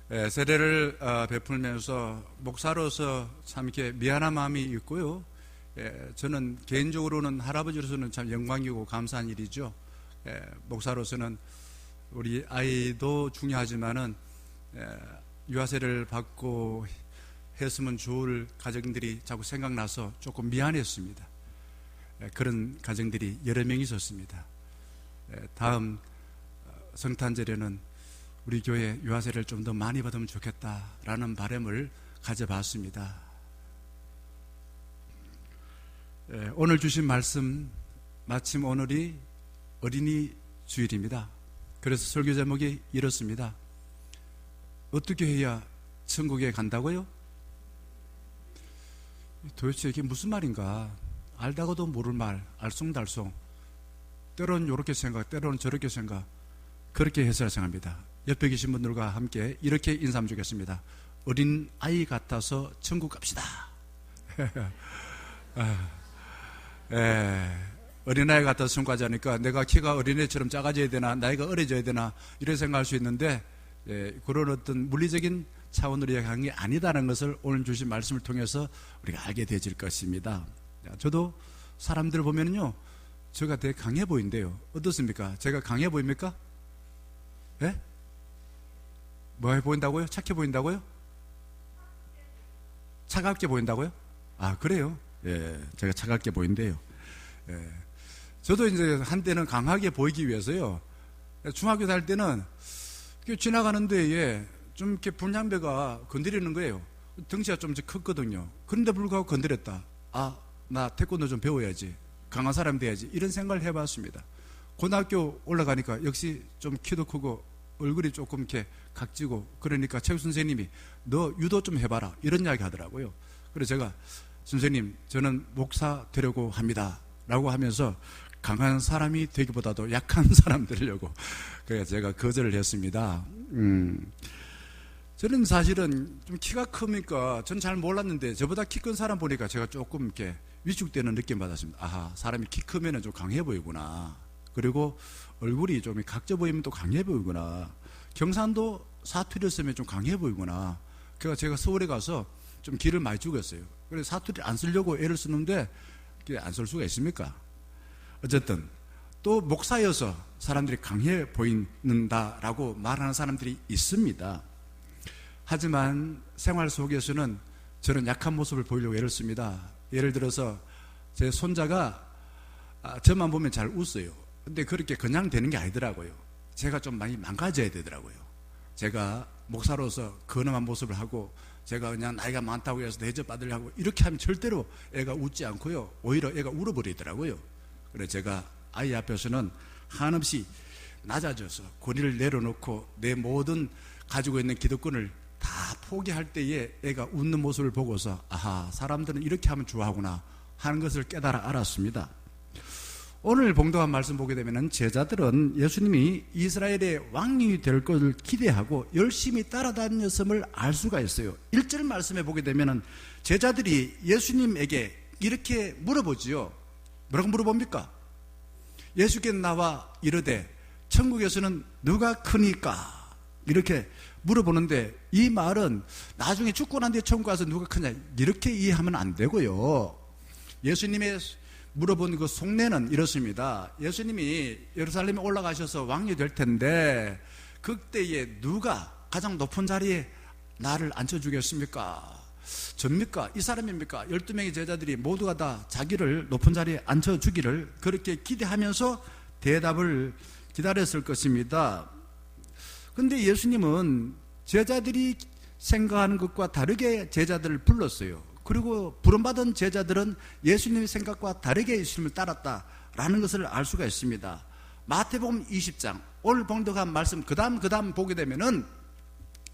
세례를 베풀면서 목사로서 참 이렇게 미안한 마음이 있고요. 저는 개인적으로는 할아버지로서는 참 영광이고 감사한 일이죠. 목사로서는 우리 아이도 중요하지만은 유아세례를 받고 했으면 좋을 가정들이 자꾸 생각나서 조금 미안했습니다. 그런 가정들이 여러 명 있었습니다. 다음 성탄절에는 우리 교회 유아세례를 좀 더 많이 받으면 좋겠다라는 바람을 가져봤습니다. 오늘 주신 말씀, 마침 오늘이 어린이 주일입니다. 그래서 설교 제목이 이렇습니다. 어떻게 해야 천국에 간다고요? 도대체 이게 무슨 말인가? 알다가도 모를 말, 알쏭달쏭. 때로는 이렇게 생각, 때로는 저렇게 생각. 그렇게 해서 생각합니다. 옆에 계신 분들과 함께 이렇게 인사하면 좋겠습니다. 어린 아이 같아서 천국 갑시다. 어린아이 같아서 천국 가자니까 내가 키가 어린애처럼 작아져야 되나, 나이가 어려져야 되나, 이런 생각할 수 있는데, 그런 어떤 물리적인 차원으로 이야기한 게 아니다는 것을 오늘 주신 말씀을 통해서 우리가 알게 되질 것입니다. 저도 사람들 보면요, 제가 되게 강해 보인대요. 어떻습니까? 제가 강해 보입니까? 예? 뭐해 보인다고요? 착해 보인다고요? 차갑게 보인다고요? 아, 그래요? 예, 제가 차갑게 보인대요. 예. 저도 이제 한때는 강하게 보이기 위해서요, 중학교 다닐 때는 지나가는데 좀 이렇게 분향배가 건드리는 거예요. 덩치가 좀 컸거든요. 그런데 불구하고 건드렸다. 아, 나 태권도 좀 배워야지. 강한 사람 돼야지. 이런 생각을 해봤습니다. 고등학교 올라가니까 역시 좀 키도 크고 얼굴이 조금 이렇게 각지고, 그러니까 체육 선생님이 너 유도 좀 해봐라, 이런 이야기 하더라고요. 그래서 제가 선생님, 저는 목사 되려고 합니다 라고 하면서 강한 사람이 되기보다도 약한 사람 되려고, 그래서 제가 거절을 했습니다. 저는 사실은 좀 키가 크니까 전 잘 몰랐는데 저보다 키 큰 사람 보니까 제가 조금 이렇게 위축되는 느낌 받았습니다. 아하, 사람이 키 크면 좀 강해 보이구나. 그리고 얼굴이 좀 각져 보이면 또 강해 보이구나. 경상도 사투리를 쓰면 좀 강해 보이구나. 그래서 제가 서울에 가서 좀 기를 많이 죽였어요. 그래서 사투리 안 쓰려고 애를 쓰는데 안 쓸 수가 있습니까? 어쨌든 또 목사여서 사람들이 강해 보인다라고 말하는 사람들이 있습니다. 하지만 생활 속에서는 저는 약한 모습을 보이려고 애를 씁니다. 예를 들어서 제 손자가 저만 보면 잘 웃어요. 근데 그렇게 그냥 되는 게 아니더라고요. 제가 좀 많이 망가져야 되더라고요. 제가 목사로서 근엄한 모습을 하고, 제가 그냥 나이가 많다고 해서 대접받으려고 이렇게 하면 절대로 애가 웃지 않고요, 오히려 애가 울어버리더라고요. 그래서 제가 아이 앞에서는 한없이 낮아져서 고리를 내려놓고 내 모든 가지고 있는 기득권을 다 포기할 때에 애가 웃는 모습을 보고서 아하, 사람들은 이렇게 하면 좋아하구나 하는 것을 깨달아 알았습니다. 오늘 봉독한 말씀 보게 되면 제자들은 예수님이 이스라엘의 왕이 될 것을 기대하고 열심히 따라다녔음을 알 수가 있어요. 1절 말씀에 보게 되면 제자들이 예수님에게 이렇게 물어보지요. 뭐라고 물어봅니까? 예수께 나와 이르되 천국에서는 누가 크니까? 이렇게 물어보는데, 이 말은 나중에 죽고 난 뒤에 천국 가서 누가 크냐 이렇게 이해하면 안 되고요. 예수님의 물어본 그 속내는 이렇습니다. 예수님이 예루살렘에 올라가셔서 왕이 될 텐데 그때에 누가 가장 높은 자리에 나를 앉혀주겠습니까? 접니까? 이 사람입니까? 12명의 제자들이 모두가 다 자기를 높은 자리에 앉혀주기를 그렇게 기대하면서 대답을 기다렸을 것입니다. 근데 예수님은 제자들이 생각하는 것과 다르게 제자들을 불렀어요. 그리고 부름받은 제자들은 예수님의 생각과 다르게 예수님을 따랐다라는 것을 알 수가 있습니다. 마태복음 20장, 오늘 봉독한 말씀 그 다음 보게 되면은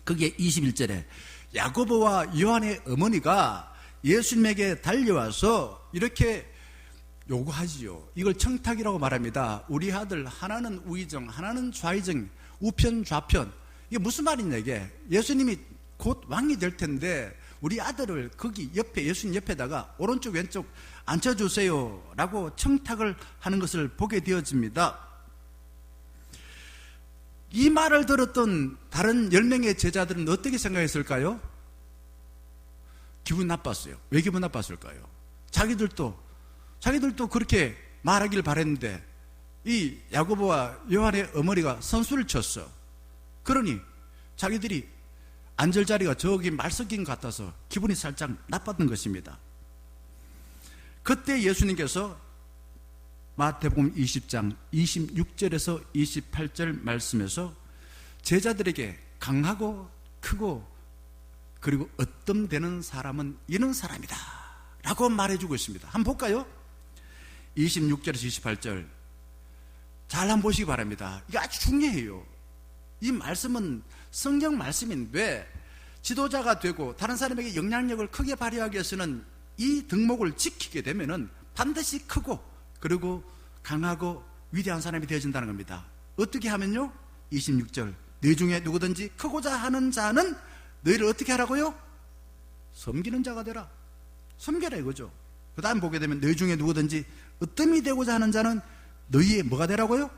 그게 21절에 야고보와 요한의 어머니가 예수님에게 달려와서 이렇게 요구하지요. 이걸 청탁이라고 말합니다. 우리 아들 하나는 우의정, 하나는 좌의정, 우편 좌편. 이게 무슨 말이냐, 이게. 예수님이 곧 왕이 될 텐데 우리 아들을 거기 옆에, 예수님 옆에다가 오른쪽 왼쪽 앉혀주세요 라고 청탁을 하는 것을 보게 되어집니다. 이 말을 들었던 다른 10명의 제자들은 어떻게 생각했을까요? 기분 나빴어요. 왜 기분 나빴을까요? 자기들도 그렇게 말하길 바랬는데 이 야고보와 요한의 어머니가 선수를 쳤어. 그러니 자기들이 앉을 자리가 저기 말 섞인 것 같아서 기분이 살짝 나빴던 것입니다. 그때 예수님께서 마태복음 20장 26절에서 28절 말씀에서 제자들에게 강하고 크고 그리고 어뜸되는 사람은 이런 사람이다 라고 말해주고 있습니다. 한번 볼까요? 26절에서 28절 잘 한번 보시기 바랍니다. 이게 아주 중요해요. 이 말씀은 성경 말씀인데 지도자가 되고 다른 사람에게 영향력을 크게 발휘하기 위해서는 이 덕목을 지키게 되면은 반드시 크고 그리고 강하고 위대한 사람이 되어진다는 겁니다. 어떻게 하면요? 26절 너희 중에 누구든지 크고자 하는 자는 너희를 어떻게 하라고요? 섬기는 자가 되라. 섬겨라 이거죠. 그 다음 보게 되면 너희 중에 누구든지 으뜸이 되고자 하는 자는 너희의 뭐가 되라고요?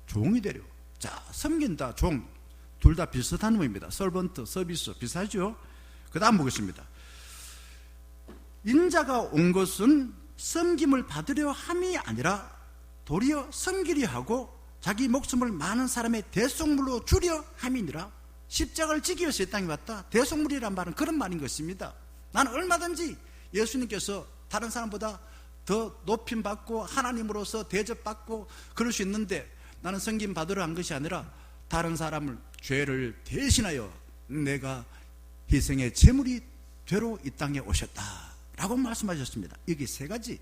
종이 되려. 자, 섬긴다, 종 둘 다 비슷한 의미입니다. 서번트, 서비스 비슷하죠. 그 다음 보겠습니다. 인자가 온 것은 섬김을 받으려 함이 아니라 도리어 섬기려 하고 자기 목숨을 많은 사람의 대속물로 주려 함이니라. 십자가를 지기 위해서 이 땅에 왔다. 대속물이란 말은 그런 말인 것입니다. 나는 얼마든지 예수님께서 다른 사람보다 더 높임받고 하나님으로서 대접받고 그럴 수 있는데 나는 섬김 받으러 한 것이 아니라 다른 사람을 죄를 대신하여 내가 희생의 제물이 되러 이 땅에 오셨다 라고 말씀하셨습니다. 여기 세 가지,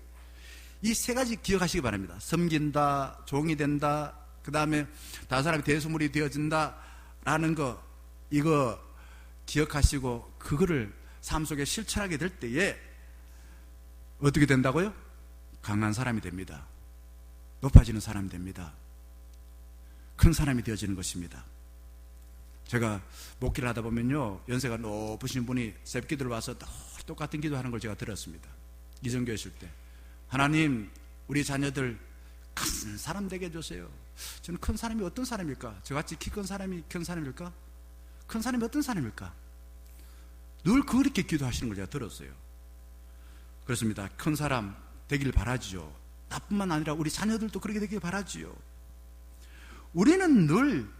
이 세 가지 기억하시기 바랍니다. 섬긴다, 종이 된다, 그 다음에 다른 사람이 대속물이 되어진다 라는 거, 이거 기억하시고 그거를 삶 속에 실천하게 될 때에 어떻게 된다고요? 강한 사람이 됩니다. 높아지는 사람이 됩니다. 큰 사람이 되어지는 것입니다. 제가 목기를 하다 보면요, 연세가 높으신 분이 새벽기도를 와서 똑같은 기도하는 걸 제가 들었습니다. 이정교회 있을 때 하나님 우리 자녀들 큰 사람 되게 해주세요. 저는 큰 사람이 어떤 사람일까? 저같이 키 큰 사람이 큰 사람일까? 큰 사람이 어떤 사람일까? 늘 그렇게 기도하시는 걸 제가 들었어요. 그렇습니다. 큰 사람 되길 바라지요. 나뿐만 아니라 우리 자녀들도 그렇게 되길 바라지요. 우리는 늘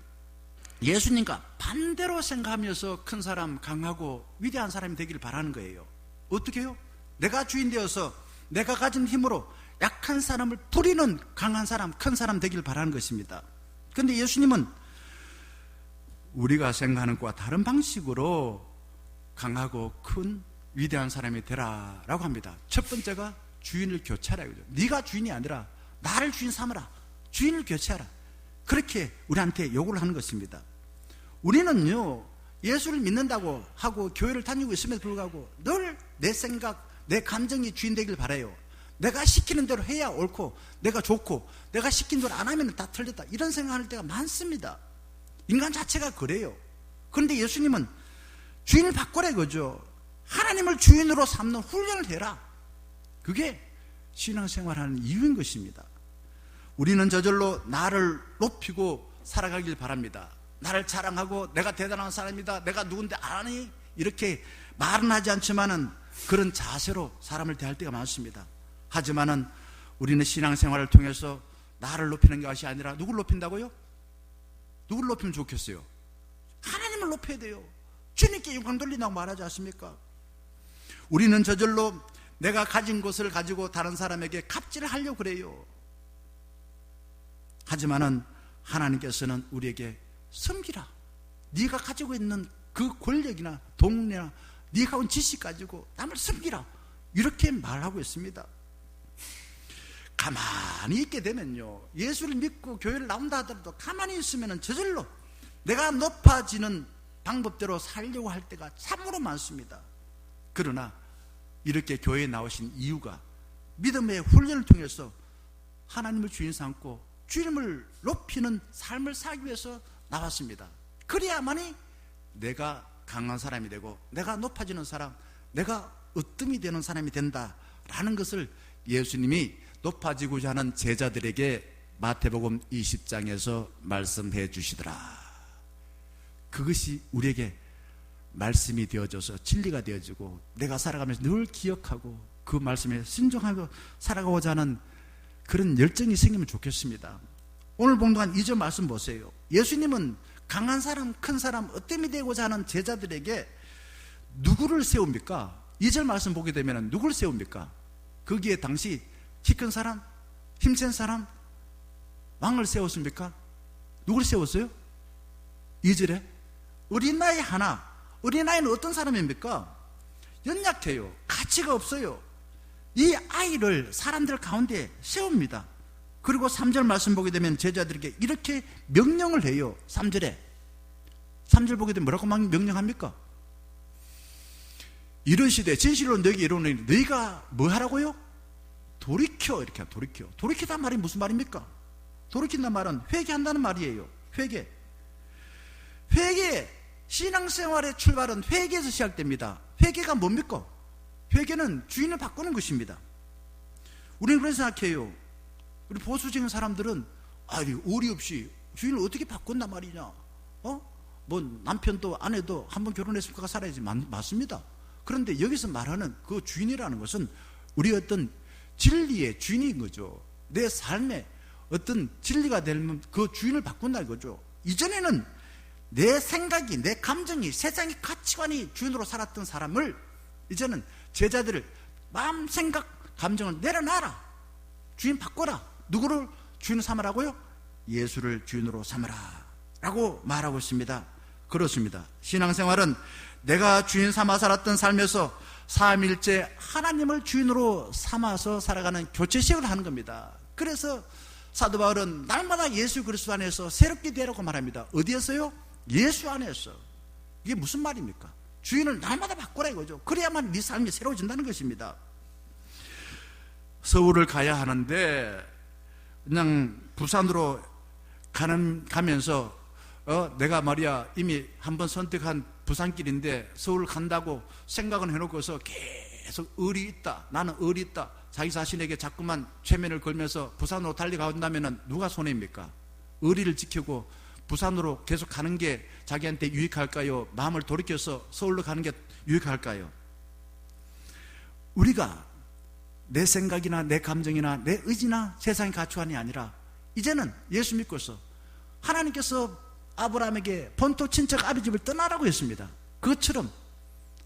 예수님과 반대로 생각하면서 큰 사람, 강하고 위대한 사람이 되길 바라는 거예요. 어떻게 해요? 내가 주인 되어서 내가 가진 힘으로 약한 사람을 부리는 강한 사람, 큰 사람 되길 바라는 것입니다. 그런데 예수님은 우리가 생각하는 것과 다른 방식으로 강하고 큰 위대한 사람이 되라 라고 합니다. 첫 번째가 주인을 교체하라. 네가 주인이 아니라 나를 주인 삼으라. 주인을 교체하라. 그렇게 우리한테 요구를 하는 것입니다. 우리는요, 예수를 믿는다고 하고 교회를 다니고 있음에도 불구하고 늘 내 생각, 내 감정이 주인 되길 바라요. 내가 시키는 대로 해야 옳고 내가 좋고 내가 시킨 대로 안 하면 다 틀렸다, 이런 생각할 때가 많습니다. 인간 자체가 그래요. 그런데 예수님은 주인을 바꾸라 이거죠. 하나님을 주인으로 삼는 훈련을 해라. 그게 신앙생활하는 이유인 것입니다. 우리는 저절로 나를 높이고 살아가길 바랍니다. 나를 자랑하고 내가 대단한 사람이다, 내가 누군데 아니, 이렇게 말은 하지 않지만은 그런 자세로 사람을 대할 때가 많습니다. 하지만은 우리는 신앙생활을 통해서 나를 높이는 것이 아니라 누굴 높인다고요? 누굴 높이면 좋겠어요? 하나님을 높여야 돼요. 주님께 영광 돌린다고 말하지 않습니까? 우리는 저절로 내가 가진 것을 가지고 다른 사람에게 갑질을 하려고 그래요. 하지만은 하나님께서는 우리에게 섬기라. 네가 가지고 있는 그 권력이나 동네나 네가 온 지식 가지고 남을 섬기라, 이렇게 말하고 있습니다. 가만히 있게 되면요, 예수를 믿고 교회를 나온다 하더라도 가만히 있으면 저절로 내가 높아지는 방법대로 살려고 할 때가 참으로 많습니다. 그러나 이렇게 교회에 나오신 이유가 믿음의 훈련을 통해서 하나님을 주인 삼고 주님을 높이는 삶을 살기 위해서 나왔습니다. 그래야만이 내가 강한 사람이 되고 내가 높아지는 사람, 내가 으뜸이 되는 사람이 된다라는 것을 예수님이 높아지고자 하는 제자들에게 마태복음 20장에서 말씀해 주시더라. 그것이 우리에게 말씀이 되어져서 진리가 되어지고 내가 살아가면서 늘 기억하고 그 말씀에 순종하고 살아가고자 하는 그런 열정이 생기면 좋겠습니다. 오늘 본 동안 2절 말씀 보세요. 예수님은 강한 사람, 큰 사람, 어뜸이 되고자 하는 제자들에게 누구를 세웁니까? 2절 말씀 보게 되면 누구를 세웁니까? 거기에 당시 키 큰 사람, 힘센 사람, 왕을 세웠습니까? 누구를 세웠어요? 2절에 어린아이 하나. 어린아이는 어떤 사람입니까? 연약해요. 가치가 없어요. 이 아이를 사람들 가운데 세웁니다. 그리고 3절 말씀 보게 되면 제자들에게 이렇게 명령을 해요. 3절에 3절 보게 되면 뭐라고 명령합니까? 이르시되 진실로 너에게 이르노니 너희가 뭐 하라고요? 돌이켜. 이렇게 돌이켜. 돌이키다는 말이 무슨 말입니까? 돌이킨다는 말은 회개한다는 말이에요. 회개. 신앙생활의 출발은 회개에서 시작됩니다. 회개가 뭡니까? 회개는 주인을 바꾸는 것입니다. 우리는 그런 생각해요. 우리 보수적인 사람들은 의리 없이 주인을 어떻게 바꾼단 말이냐? 뭐 남편도 아내도 한번 결혼했으니까 살아야지. 맞습니다. 그런데 여기서 말하는 그 주인이라는 것은 우리 어떤 진리의 주인인 거죠. 내 삶에 어떤 진리가 되면 그 주인을 바꾼다 이거죠. 이전에는 내 생각이, 내 감정이, 세상의 가치관이 주인으로 살았던 사람을 이제는 제자들을 마음, 생각, 감정을 내려놔라. 주인 바꿔라. 누구를 주인 삼으라고요? 예수를 주인으로 삼으라 라고 말하고 있습니다. 그렇습니다. 신앙생활은 내가 주인 삼아 살았던 삶에서 삼일째 하나님을 주인으로 삼아서 살아가는 교체식을 하는 겁니다. 그래서 사도 바울은 날마다 예수 그리스도 안에서 새롭게 되라고 말합니다. 어디에서요? 예수 안에서. 이게 무슨 말입니까? 주인을 날마다 바꾸라 이거죠. 그래야만 네 삶이 새로워진다는 것입니다. 서울을 가야 하는데 그냥 부산으로 가면서 내가 말이야 이미 한번 선택한 부산길인데 서울 간다고 생각은 해놓고서 계속 의리 있다. 나는 의리 있다. 자기 자신에게 자꾸만 최면을 걸면서 부산으로 달려간다면 누가 손해입니까? 의리를 지키고 부산으로 계속 가는 게 자기한테 유익할까요? 마음을 돌이켜서 서울로 가는 게 유익할까요? 우리가 내 생각이나 내 감정이나 내 의지나 세상의 가치관이 아니라 이제는 예수 믿고서 하나님께서 아브라함에게 본토 친척 아비집을 떠나라고 했습니다. 그것처럼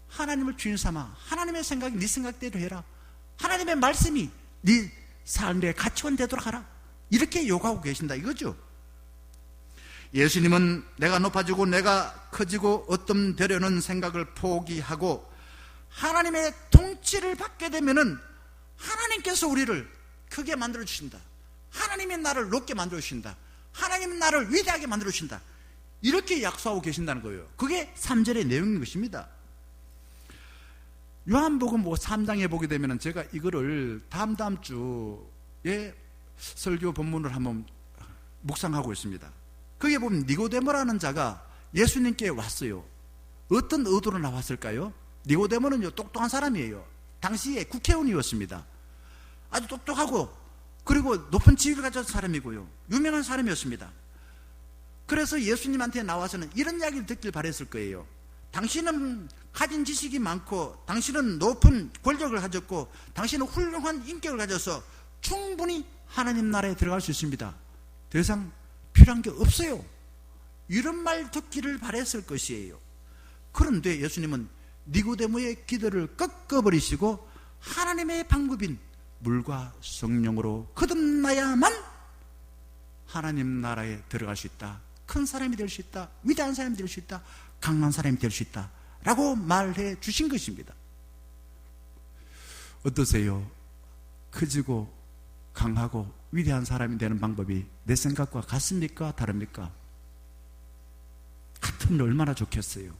하나님을 주인 삼아 하나님의 생각이 네 생각대로 해라. 하나님의 말씀이 네 삶의 가치관 되도록 하라. 이렇게 요구하고 계신다 이거죠. 예수님은 내가 높아지고 내가 커지고 어떤 되려는 생각을 포기하고 하나님의 통치를 받게 되면은 하나님께서 우리를 크게 만들어 주신다. 하나님이 나를 높게 만들어 주신다. 하나님이 나를 위대하게 만들어 주신다. 이렇게 약속하고 계신다는 거예요. 그게 3절의 내용인 것입니다. 요한복음 3장에 보게 되면 제가 이거를 다음 주에 설교 본문을 한번 묵상하고 있습니다. 거기에 보면 니고데모라는 자가 예수님께 왔어요. 어떤 의도로 나왔을까요? 니고데모는요 똑똑한 사람이에요. 당시에 국회의원이었습니다. 아주 똑똑하고 그리고 높은 지위를 가진 사람이고요. 유명한 사람이었습니다. 그래서 예수님한테 나와서는 이런 이야기를 듣길 바랬을 거예요. 당신은 가진 지식이 많고 당신은 높은 권력을 가졌고 당신은 훌륭한 인격을 가져서 충분히 하나님 나라에 들어갈 수 있습니다. 더 이상 필요한 게 없어요. 이런 말 듣기를 바랬을 것이에요. 그런데 예수님은 니고데모의 기도를 꺾어버리시고 하나님의 방법인 물과 성령으로 거듭나야만 하나님 나라에 들어갈 수 있다. 큰 사람이 될 수 있다. 위대한 사람이 될 수 있다. 강한 사람이 될 수 있다 라고 말해 주신 것입니다. 어떠세요? 커지고 강하고 위대한 사람이 되는 방법이 내 생각과 같습니까? 다릅니까? 같으면 얼마나 좋겠어요.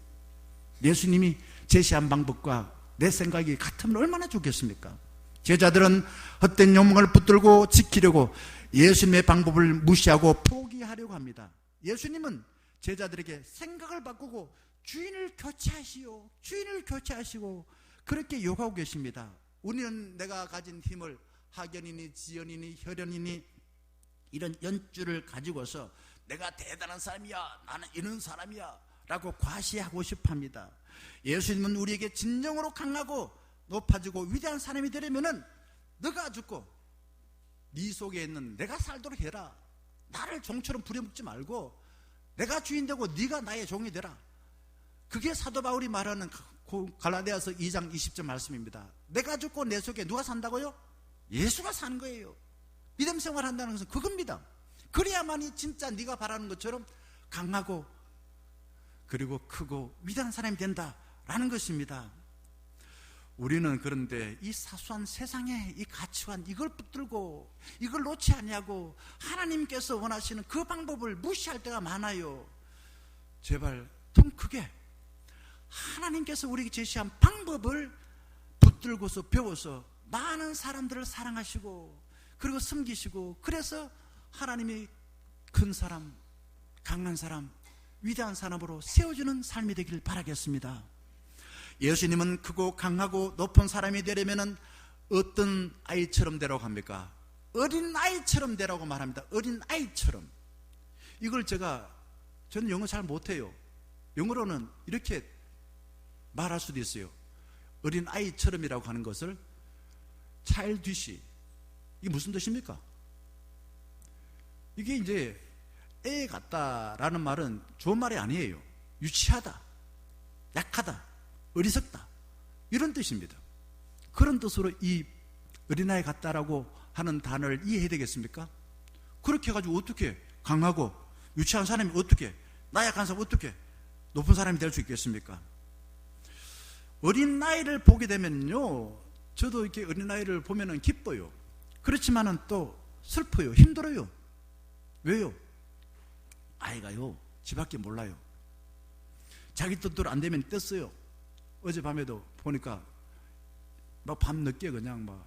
예수님이 제시한 방법과 내 생각이 같으면 얼마나 좋겠습니까? 제자들은 헛된 욕망을 붙들고 지키려고 예수님의 방법을 무시하고 포기하려고 합니다. 예수님은 제자들에게 생각을 바꾸고 주인을 교체하시오. 주인을 교체하시고 그렇게 요구하고 계십니다. 우리는 내가 가진 힘을 학연이니 지연이니 혈연이니 이런 연줄을 가지고서 내가 대단한 사람이야. 나는 이런 사람이야. 라고 과시하고 싶어합니다. 예수님은 우리에게 진정으로 강하고 높아지고 위대한 사람이 되려면은 너가 죽고 네 속에 있는 내가 살도록 해라. 나를 종처럼 부려먹지 말고 내가 주인 되고 네가 나의 종이 되라. 그게 사도 바울이 말하는 갈라디아서 2장 20절 말씀입니다. 내가 죽고 내 속에 누가 산다고요? 예수가 사는 거예요. 믿음 생활한다는 것은 그겁니다. 그래야만이 진짜 네가 바라는 것처럼 강하고 그리고 크고 위대한 사람이 된다라는 것입니다. 우리는 그런데 이 사소한 세상의 이 가치관 이걸 붙들고 이걸 놓지 않냐고 하나님께서 원하시는 그 방법을 무시할 때가 많아요. 제발 좀 크게 하나님께서 우리에게 제시한 방법을 붙들고서 배워서 많은 사람들을 사랑하시고 그리고 섬기시고 그래서 하나님이 큰 사람, 강한 사람, 위대한 사람으로 세워주는 삶이 되길 바라겠습니다. 예수님은 크고 강하고 높은 사람이 되려면 어떤 아이처럼 되라고 합니까? 어린 아이처럼 되라고 말합니다. 어린 아이처럼. 이걸 저는 영어 잘 못해요. 영어로는 이렇게 말할 수도 있어요. 어린 아이처럼이라고 하는 것을 childish. 이게 무슨 뜻입니까? 이게 이제 애 같다라는 말은 좋은 말이 아니에요. 유치하다, 약하다, 어리석다 이런 뜻입니다. 그런 뜻으로 이 어린아이 같다라고 하는 단어를 이해해야 되겠습니까? 그렇게 해가지고 어떻게 강하고 유치한 사람이 어떻게 나약한 사람이 어떻게 높은 사람이 될 수 있겠습니까? 어린아이를 보게 되면요, 저도 이렇게 어린아이를 보면은 기뻐요. 그렇지만은 또 슬퍼요. 힘들어요. 왜요? 아이가요 지밖에 몰라요. 자기 뜻대로 안 되면 뗐어요. 어젯밤에도 보니까 막 밤늦게 그냥 막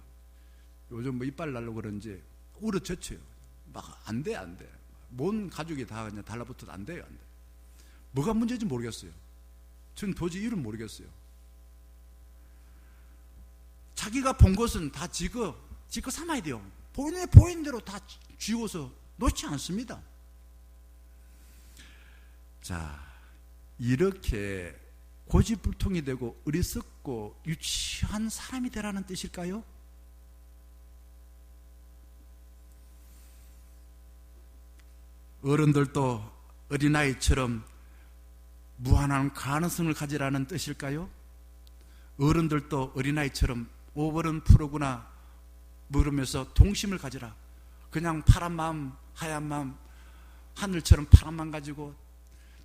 요즘 뭐 이빨 날려고 그런지 울어젖혀요. 막 안 돼. 뭔 가족이 다 그냥 달라붙어도 안 돼요. 뭐가 문제인지 모르겠어요. 전 도저히 이유를 모르겠어요. 자기가 본 것은 다 지거 삼아야 돼요. 보이는 대로 다 쥐고서 놓지 않습니다. 자, 이렇게 고집불통이 되고 어리석고 유치한 사람이 되라는 뜻일까요? 어른들도 어린아이처럼 무한한 가능성을 가지라는 뜻일까요? 어른들도 어린아이처럼 오버런 프로구나 물으면서 동심을 가지라. 그냥 파란 마음, 하얀 마음, 하늘처럼 파란 마음 가지고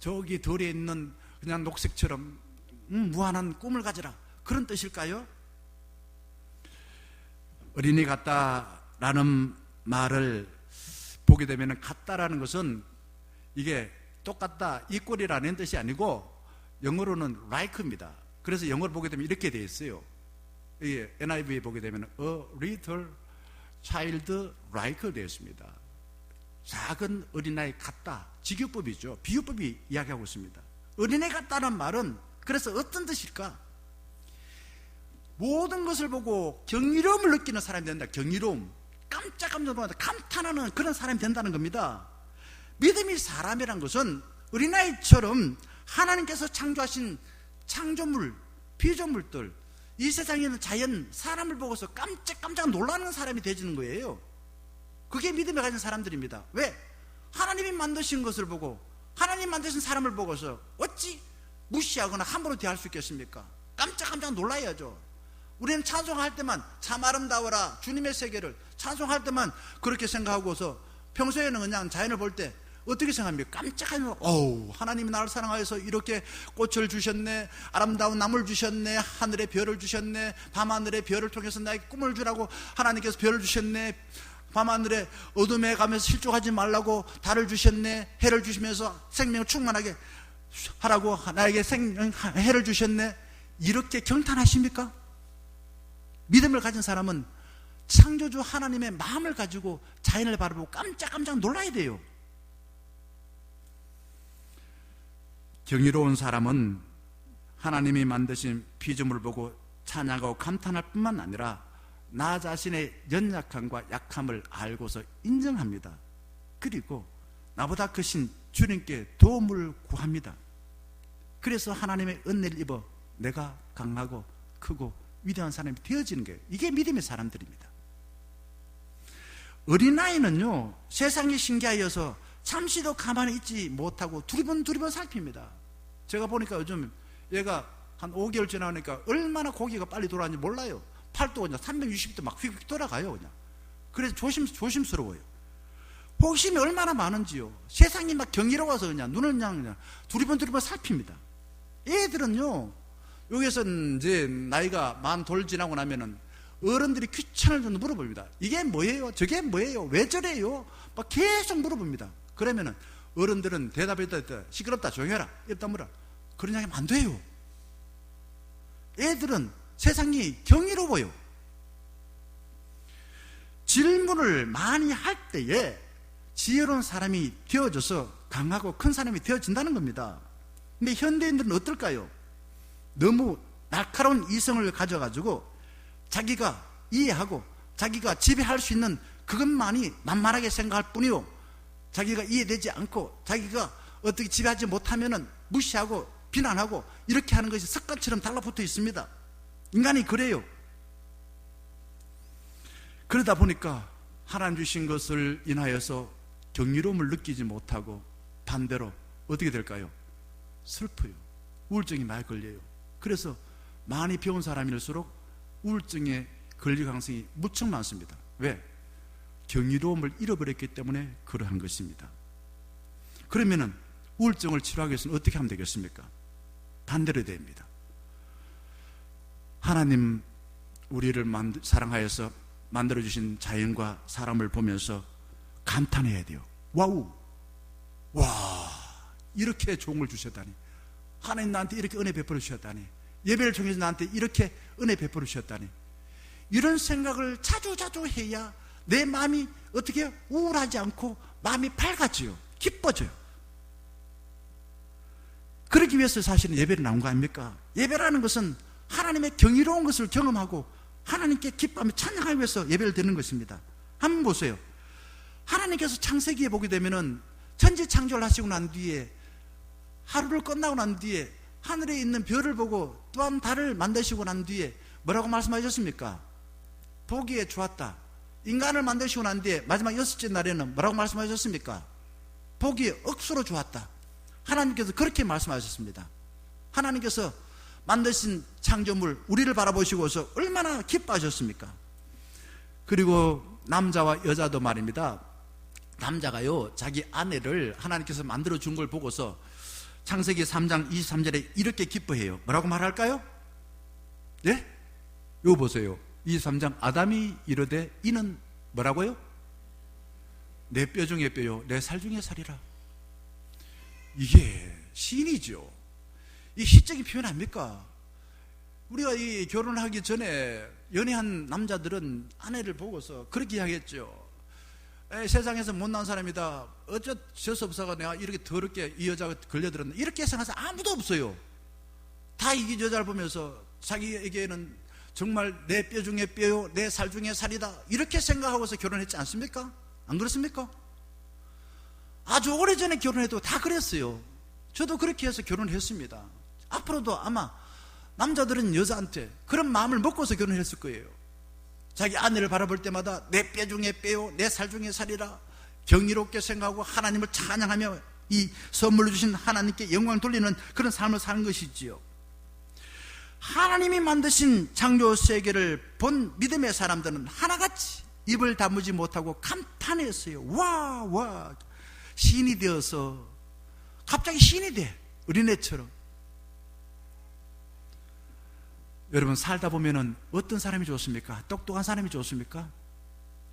저기 덜에 있는 그냥 녹색처럼 무한한 꿈을 가지라. 그런 뜻일까요? 어린이 같다라는 말을 보게 되면 같다라는 것은 이게 똑같다, equal이라는 뜻이 아니고 영어로는 like입니다. 그래서 영어를 보게 되면 이렇게 되어 있어요. 이게 NIV에 보게 되면 a little child like 되어 있습니다. 작은 어린아이 같다. 직유법이죠. 비유법이 이야기하고 있습니다. 어린애 같다는 말은 그래서 어떤 뜻일까? 모든 것을 보고 경이로움을 느끼는 사람이 된다. 경이로움. 깜짝 놀란다. 감탄하는 그런 사람이 된다는 겁니다. 믿음이 사람이란 것은 어린아이처럼 하나님께서 창조하신 창조물, 피조물들, 이 세상에 있는 자연, 사람을 보고서 깜짝 놀라는 사람이 되지는 거예요. 그게 믿음에 가진 사람들입니다. 왜? 하나님이 만드신 것을 보고 하나님 만드신 사람을 보고서 어찌 무시하거나 함부로 대할 수 있겠습니까? 깜짝 놀라야죠. 우리는 찬송할 때만 참 아름다워라 주님의 세계를 찬송할 때만 그렇게 생각하고서 평소에는 그냥 자연을 볼 때 어떻게 생각합니까? 깜짝하면 하나님이 나를 사랑하여서 이렇게 꽃을 주셨네, 아름다운 나무를 주셨네, 하늘에 별을 주셨네, 밤하늘에 별을 통해서 나에게 꿈을 주라고 하나님께서 별을 주셨네, 밤하늘에 어둠에 가면서 실족하지 말라고 달을 주셨네, 해를 주시면서 생명을 충만하게 하라고 나에게 해를 주셨네. 이렇게 경탄하십니까? 믿음을 가진 사람은 창조주 하나님의 마음을 가지고 자연을 바라보고 깜짝 놀라야 돼요. 경이로운 사람은 하나님이 만드신 피조물을 보고 찬양하고 감탄할 뿐만 아니라 나 자신의 연약함과 약함을 알고서 인정합니다. 그리고 나보다 크신 주님께 도움을 구합니다. 그래서 하나님의 은혜를 입어 내가 강하고 크고 위대한 사람이 되어지는 거예요. 이게 믿음의 사람들입니다. 어린아이는요, 세상이 신기하여서 잠시도 가만히 있지 못하고 두리번 살핍니다. 제가 보니까 요즘 얘가 한 5개월 지나니까 얼마나 고기가 빨리 돌아가는지 몰라요. 팔도 그냥 360도 막 휙휙 돌아가요, 그냥. 그래서 조심스러워요. 호기심이 얼마나 많은지요. 세상이 막 경이로워서 그냥 눈을 그냥 두리번 살핍니다. 애들은요, 여기서 이제 나이가 만 돌 지나고 나면은 어른들이 귀찮을 정도 물어봅니다. 이게 뭐예요? 저게 뭐예요? 왜 저래요? 막 계속 물어봅니다. 그러면은 어른들은 대답했다 시끄럽다 조용해라 이랬다 뭐라 그런 이야기 하면 안 돼요. 애들은 세상이 경이로워요. 질문을 많이 할 때에 지혜로운 사람이 되어져서 강하고 큰 사람이 되어진다는 겁니다. 근데 현대인들은 어떨까요? 너무 날카로운 이성을 가져가지고 자기가 이해하고 자기가 지배할 수 있는 그것만이 만만하게 생각할 뿐이요, 자기가 이해되지 않고 자기가 어떻게 지배하지 못하면은 무시하고 비난하고 이렇게 하는 것이 습관처럼 달라붙어 있습니다. 인간이 그래요. 그러다 보니까 하나님 주신 것을 인하여서 경이로움을 느끼지 못하고 반대로 어떻게 될까요? 슬퍼요. 우울증이 많이 걸려요. 그래서 많이 배운 사람일수록 우울증에 걸릴 가능성이 무척 많습니다. 왜? 경이로움을 잃어버렸기 때문에 그러한 것입니다. 그러면은 우울증을 치료하기 위해서는 어떻게 하면 되겠습니까? 반대로 됩니다. 하나님 우리를 사랑하여서 만들어주신 자연과 사람을 보면서 감탄해야 돼요. 와우, 와, 이렇게 좋은 걸 주셨다니, 하나님 나한테 이렇게 은혜 베풀어 주셨다니, 예배를 통해서 나한테 이렇게 은혜 베풀어 주셨다니, 이런 생각을 자주 해야 내 마음이 어떻게 우울하지 않고 마음이 밝아져요. 기뻐져요. 그러기 위해서 사실은 예배를 나온 거 아닙니까? 예배라는 것은 하나님의 경이로운 것을 경험하고 하나님께 기뻐하며 찬양하기 위해서 예배를 드리는 것입니다. 한번 보세요. 하나님께서 창세기에 보게 되면은 천지 창조를 하시고 난 뒤에, 하루를 끝나고 난 뒤에 하늘에 있는 별을 보고 또한 달을 만드시고 난 뒤에 뭐라고 말씀하셨습니까? 보기에 좋았다. 인간을 만드시고 난 뒤에 마지막 6째 날에는 뭐라고 말씀하셨습니까? 보기에 억수로 좋았다. 하나님께서 그렇게 말씀하셨습니다. 하나님께서 만드신 창조물 우리를 바라보시고서 얼마나 기뻐하셨습니까? 그리고 남자와 여자도 말입니다. 남자가요, 자기 아내를 하나님께서 만들어 준 걸 보고서 창세기 3장 23절에 이렇게 기뻐해요. 뭐라고 말할까요? 예? 이거 보세요. 23장 아담이 이르되 이는 뭐라고요? 내 뼈 중에 뼈요, 내 살 중에 살이라. 이게 시인이죠. 이 시적인 표현 아닙니까? 우리가 이 결혼하기 전에 연애한 남자들은 아내를 보고서 그렇게 이야기했죠. 세상에서 못난 사람이다, 어쩔 수 없어가 내가 이렇게 더럽게 이 여자가 걸려들었나, 이렇게 생각해서 아무도 없어요. 다 이 여자를 보면서 자기에게는 정말 내 뼈 중에 뼈요, 내 살 중에 살이다, 이렇게 생각하고서 결혼했지 않습니까? 안 그렇습니까? 아주 오래전에 결혼해도 다 그랬어요. 저도 그렇게 해서 결혼을 했습니다. 앞으로도 아마 남자들은 여자한테 그런 마음을 먹고서 결혼했을 거예요. 자기 아내를 바라볼 때마다 내 뼈 중에 뼈요, 내 살 중에 살이라 경이롭게 생각하고 하나님을 찬양하며 이 선물로 주신 하나님께 영광을 돌리는 그런 삶을 사는 것이지요. 하나님이 만드신 창조 세계를 본 믿음의 사람들은 하나같이 입을 다무지 못하고 감탄했어요. 와, 시인이 되어서 갑자기 시인이 돼, 어린애처럼. 여러분, 살다 보면은 어떤 사람이 좋습니까? 똑똑한 사람이 좋습니까?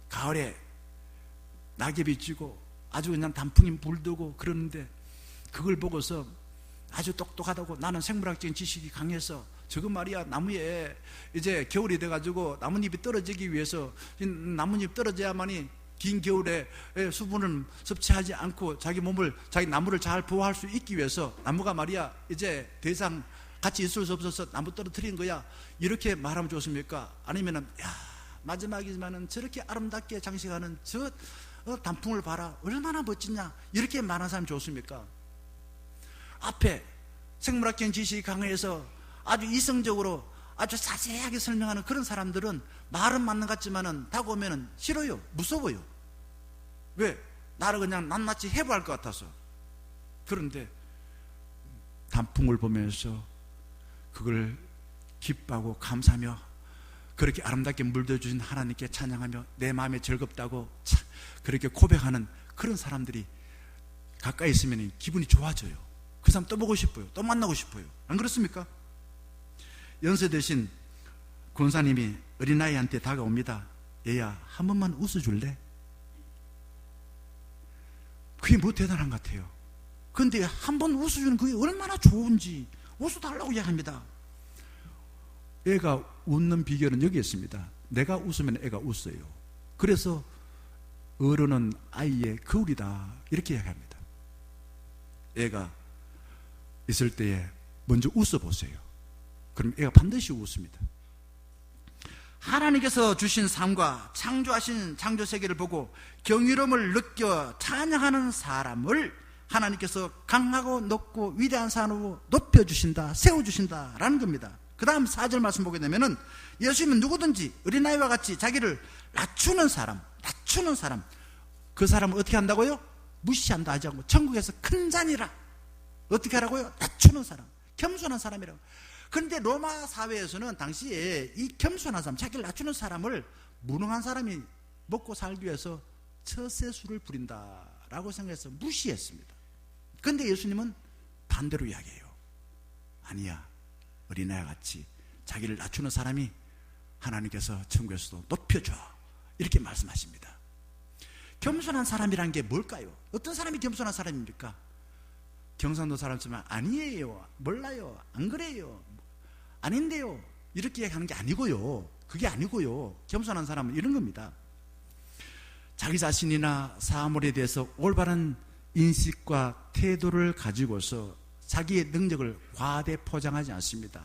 가을에 낙엽이 지고 아주 그냥 단풍이 불더고 그러는데 그걸 보고서 아주 똑똑하다고, 나는 생물학적인 지식이 강해서 저거 말이야, 나무에 이제 겨울이 돼가지고 나뭇잎이 떨어지기 위해서 나뭇잎 떨어져야만이 긴 겨울에 수분을 섭취하지 않고 자기 몸을, 자기 나무를 잘 보호할 수 있기 위해서 나무가 말이야 이제 더 이상 같이 있을 수 없어서 나무 떨어뜨린 거야, 이렇게 말하면 좋습니까? 아니면은 야, 마지막이지만은 저렇게 아름답게 장식하는 저 단풍을 봐라, 얼마나 멋지냐, 이렇게 말하는 사람이 좋습니까? 앞에 생물학적 지식이 강해서 아주 이성적으로 아주 자세하게 설명하는 그런 사람들은 말은 맞는 것 같지만은 다가오면은 싫어요. 무서워요. 왜? 나를 그냥 낱낱이 해부할 것 같아서. 그런데 단풍을 보면서 그걸 기뻐하고 감사하며 그렇게 아름답게 물들여주신 하나님께 찬양하며 내 마음에 즐겁다고 그렇게 고백하는 그런 사람들이 가까이 있으면 기분이 좋아져요. 그 사람 또 보고 싶어요. 또 만나고 싶어요. 안 그렇습니까? 연세 대신 권사님이 어린아이한테 다가옵니다. 얘야, 한 번만 웃어줄래? 그게 뭐 대단한 것 같아요. 그런데 한 번 웃어주는 그게 얼마나 좋은지 웃어달라고 이야기합니다. 애가 웃는 비결은 여기 있습니다. 내가 웃으면 애가 웃어요. 그래서 어른은 아이의 거울이다 이렇게 이야기합니다. 애가 있을 때에 먼저 웃어보세요. 그럼 애가 반드시 웃습니다. 하나님께서 주신 삶과 창조하신 창조세계를 보고 경이로움을 느껴 찬양하는 사람을 하나님께서 강하고 높고 위대한 사람으로 높여주신다, 세워주신다라는 겁니다. 그 다음 4절 말씀 보게 되면은 예수님은 누구든지 어린아이와 같이 자기를 낮추는 사람, 그 사람을 어떻게 한다고요? 무시한다 하지 않고 천국에서 큰 자니라. 어떻게 하라고요? 낮추는 사람, 겸손한 사람이라고. 그런데 로마 사회에서는 당시에 이 겸손한 사람, 자기를 낮추는 사람을 무능한 사람이 먹고 살기 위해서 처세술을 부린다라고 생각해서 무시했습니다. 그런데 예수님은 반대로 이야기해요. 아니야, 어린아이와 같이 자기를 낮추는 사람이 하나님께서 천국에서도 높여줘 이렇게 말씀하십니다. 겸손한 사람이란 게 뭘까요? 어떤 사람이 겸손한 사람입니까? 경상도 사람처럼 아니에요, 몰라요, 안 그래요, 아닌데요 이렇게 얘기하는 게 아니고요. 그게 아니고요. 겸손한 사람은 이런 겁니다. 자기 자신이나 사물에 대해서 올바른 인식과 태도를 가지고서 자기의 능력을 과대 포장하지 않습니다.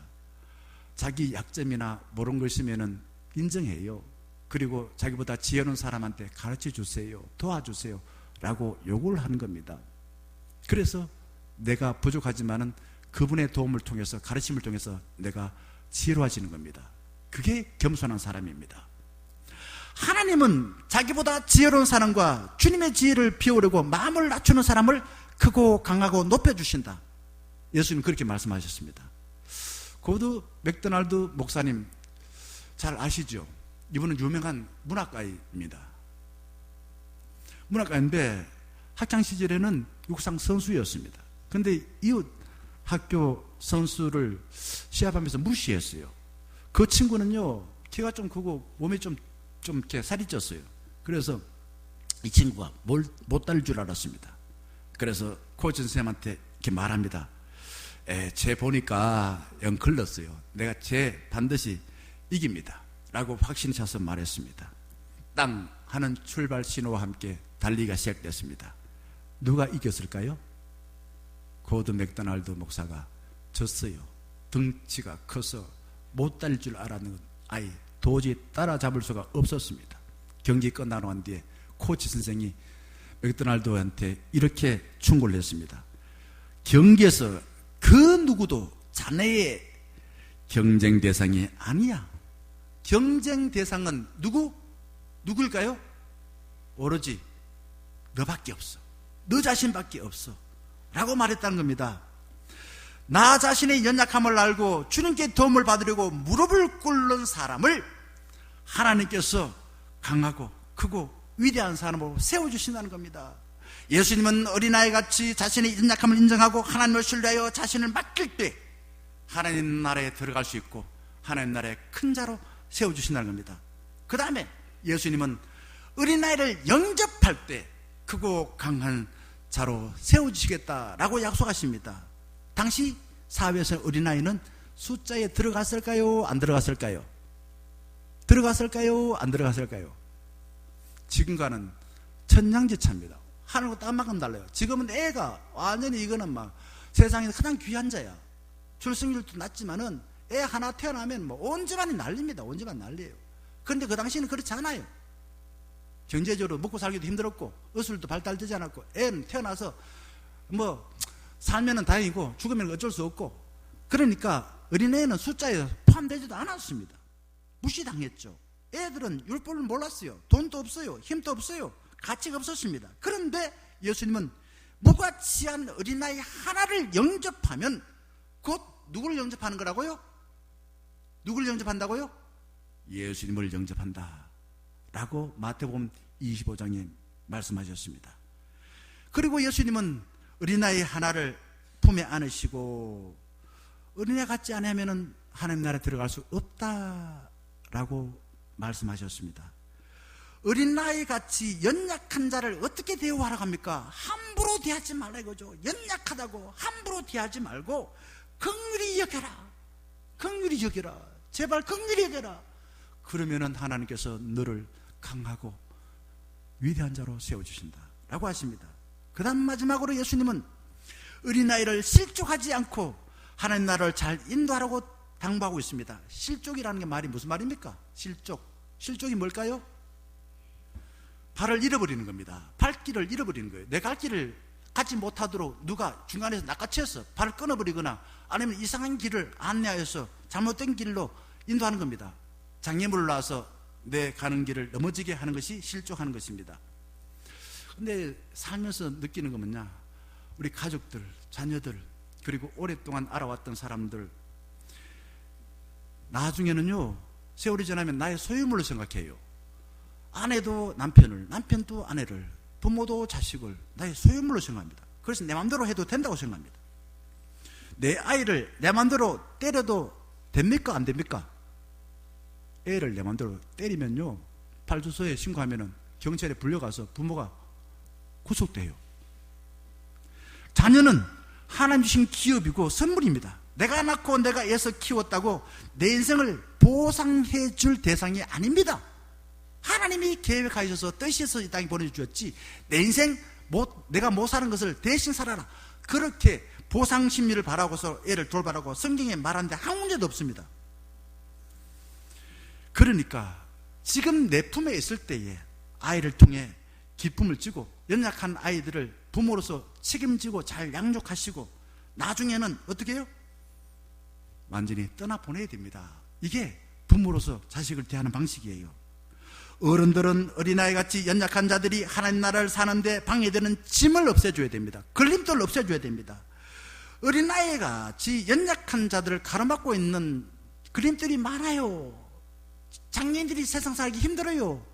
자기 약점이나 모르는 거 있으면 인정해요. 그리고 자기보다 지혜로운 사람한테 가르쳐 주세요, 도와주세요 라고 요구를 하는 겁니다. 그래서 내가 부족하지만은 그분의 도움을 통해서, 가르침을 통해서 내가 지혜로워지는 겁니다. 그게 겸손한 사람입니다. 하나님은 자기보다 지혜로운 사람과 주님의 지혜를 비우려고 마음을 낮추는 사람을 크고 강하고 높여주신다. 예수님 그렇게 말씀하셨습니다. 고드 맥도날드 목사님 잘 아시죠? 이분은 유명한 문학가입니다. 문학가인데 학창시절에는 육상 선수였습니다. 그런데 이웃 학교 선수를 시합하면서 무시했어요. 그 친구는요, 키가 좀 크고 몸이 좀 이렇게 살이 쪘어요. 그래서 이 친구가 못 달릴 줄 알았습니다. 그래서 코치 선생님한테 이렇게 말합니다. 쟤 보니까 영 글렀어요. 내가 쟤 반드시 이깁니다 라고 확신이 차서 말했습니다. 땅 하는 출발 신호와 함께 달리기가 시작됐습니다. 누가 이겼을까요? 고드 맥도날드 목사가 졌어요. 덩치가 커서 못 달릴 줄 알았는 아이 도저히 따라잡을 수가 없었습니다. 경기 끝나고 난 뒤에 코치 선생이 맥도날드한테 이렇게 충고를 했습니다. 경기에서 그 누구도 자네의 경쟁 대상이 아니야. 경쟁 대상은 누구일까요? 오로지 너밖에 없어. 너 자신밖에 없어 라고 말했다는 겁니다. 나 자신의 연약함을 알고 주님께 도움을 받으려고 무릎을 꿇는 사람을 하나님께서 강하고 크고 위대한 사람으로 세워주신다는 겁니다. 예수님은 어린아이같이 자신의 연약함을 인정하고 하나님을 신뢰하여 자신을 맡길 때 하나님 나라에 들어갈 수 있고 하나님 나라의 큰 자로 세워주신다는 겁니다. 그 다음에 예수님은 어린아이를 영접할 때 크고 강한 자로 세워주시겠다라고 약속하십니다. 당시 사회에서 어린아이는 숫자에 들어갔을까요? 안 들어갔을까요? 들어갔을까요? 안 들어갔을까요? 지금과는 천냥지차입니다. 하늘과 땅만큼 달라요. 지금은 애가 완전히 이거는 막 세상에서 가장 귀한 자야. 출생률도 낮지만은 애 하나 태어나면 뭐 온 집안이 난립니다. 온 집안 난리예요. 그런데 그 당시에는 그렇지 않아요. 경제적으로 먹고 살기도 힘들었고 의술도 발달되지 않았고 애는 태어나서 뭐 살면은 다행이고 죽으면 어쩔 수 없고, 그러니까 어린애는 숫자에 포함되지도 않았습니다. 무시당했죠. 애들은 율법을 몰랐어요. 돈도 없어요. 힘도 없어요. 가치가 없었습니다. 그런데 예수님은 무가치한 어린아이 하나를 영접하면 곧 누구를 영접하는 거라고요? 누구를 영접한다고요? 예수님을 영접한다 라고 마태복음 25장에 말씀하셨습니다. 그리고 예수님은 어린아이 하나를 품에 안으시고 어린애 같지 않으면 하나님 나라에 들어갈 수 없다라고 말씀하셨습니다. 어린아이 같이 연약한 자를 어떻게 대우하라고 합니까? 함부로 대하지 말라 이거죠. 연약하다고 함부로 대하지 말고 긍휼히 여겨라. 긍휼히 여겨라. 제발 긍휼히 여겨라. 그러면은 하나님께서 너를 강하고 위대한 자로 세워주신다 라고 하십니다. 그 다음 마지막으로 예수님은 어린아이를 실족하지 않고 하나님 나라를 잘 인도하라고 당부하고 있습니다. 실족이라는 게 말이 무슨 말입니까? 실족이 뭘까요? 발을 잃어버리는 겁니다. 발길을 잃어버리는 거예요. 내 갈 길을 가지 못하도록 누가 중간에서 낚아채서 발을 끊어버리거나 아니면 이상한 길을 안내하여서 잘못된 길로 인도하는 겁니다. 장애물을 놔서 내 가는 길을 넘어지게 하는 것이 실족하는 것입니다. 근데 살면서 느끼는 건 뭐냐? 우리 가족들, 자녀들, 그리고 오랫동안 알아왔던 사람들, 나중에는요, 세월이 지나면 나의 소유물로 생각해요. 아내도 남편을, 남편도 아내를, 부모도 자식을 나의 소유물로 생각합니다. 그래서 내 마음대로 해도 된다고 생각합니다. 내 아이를 내 마음대로 때려도 됩니까? 안 됩니까? 애를 내 마음대로 때리면요,派出所에 신고하면은 경찰에 불려가서 부모가 구속돼요. 자녀는 하나님 주신 기업이고 선물입니다. 내가 낳고 내가 애서 키웠다고 내 인생을 보상해 줄 대상이 아닙니다. 하나님이 계획하셔서 뜻이어서 이 땅에 보내주셨지, 내 인생 내가 못 사는 것을 대신 살아라, 그렇게 보상 심리를 바라고서 애를 돌봐라고 성경에 말하는데 한 문제도 없습니다. 그러니까 지금 내 품에 있을 때에 아이를 통해 기쁨을 주고 연약한 아이들을 부모로서 책임지고 잘 양육하시고 나중에는 어떻게 해요? 완전히 떠나보내야 됩니다. 이게 부모로서 자식을 대하는 방식이에요. 어른들은 어린아이같이 연약한 자들이 하나님 나라를 사는데 방해되는 짐을 없애줘야 됩니다. 걸림돌을 없애줘야 됩니다. 어린아이같이 연약한 자들을 가로막고 있는 걸림돌이 많아요. 장애인들이 세상 살기 힘들어요.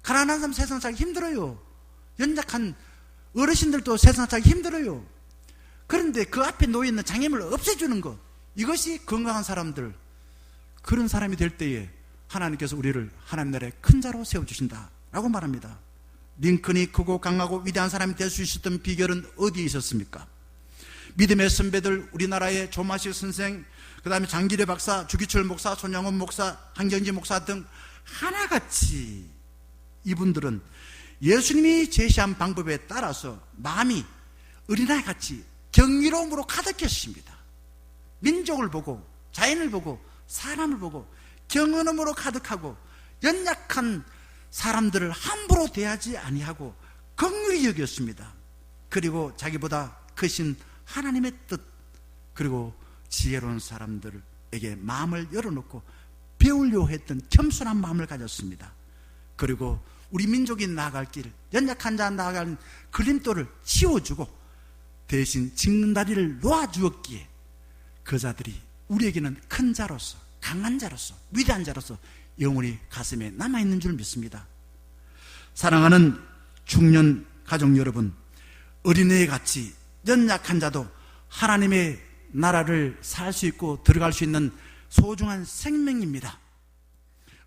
가난한 사람 세상 살기 힘들어요. 연약한 어르신들도 세상 살기 힘들어요. 그런데 그 앞에 놓여있는 장애물을 없애주는 것, 이것이 건강한 사람들, 그런 사람이 될 때에 하나님께서 우리를 하나님 나라의 큰 자로 세워주신다라고 말합니다. 링컨이 크고 강하고 위대한 사람이 될 수 있었던 비결은 어디에 있었습니까? 믿음의 선배들, 우리나라의 조마식 선생, 그 다음에 장기래 박사, 주기철 목사, 손양원 목사, 한경지 목사 등 하나같이 이분들은 예수님이 제시한 방법에 따라서 마음이 어린아이같이 경이로움으로 가득했습니다. 민족을 보고, 자연을 보고, 사람을 보고 경은음으로 가득하고 연약한 사람들을 함부로 대하지 아니하고 긍휼히 여겼습니다. 그리고 자기보다 크신 하나님의 뜻, 그리고 지혜로운 사람들에게 마음을 열어놓고 배우려 했던 겸손한 마음을 가졌습니다. 그리고 우리 민족이 나아갈 길, 연약한 자 나아가는 걸림돌을 치워주고 대신 징다리를 놓아주었기에 그 자들이 우리에게는 큰 자로서, 강한 자로서, 위대한 자로서 영원히 가슴에 남아있는 줄 믿습니다. 사랑하는 중년 가족 여러분, 어린애같이 연약한 자도 하나님의 나라를 살 수 있고 들어갈 수 있는 소중한 생명입니다.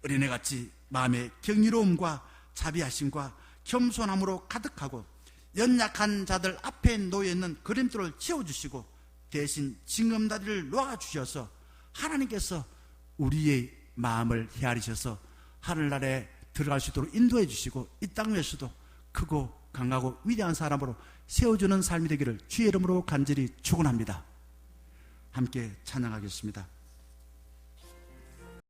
어린애같이 마음의 경이로움과 자비하심과 겸손함으로 가득하고 연약한 자들 앞에 놓여있는 걸림돌을 치워주시고 대신 징검다리를 놓아주셔서 하나님께서 우리의 마음을 헤아리셔서 하늘나라에 들어갈 수 있도록 인도해 주시고 이 땅 위에서도 크고 강하고 위대한 사람으로 세워주는 삶이 되기를 주의 이름으로 간절히 축원합니다. 함께 찬양하겠습니다.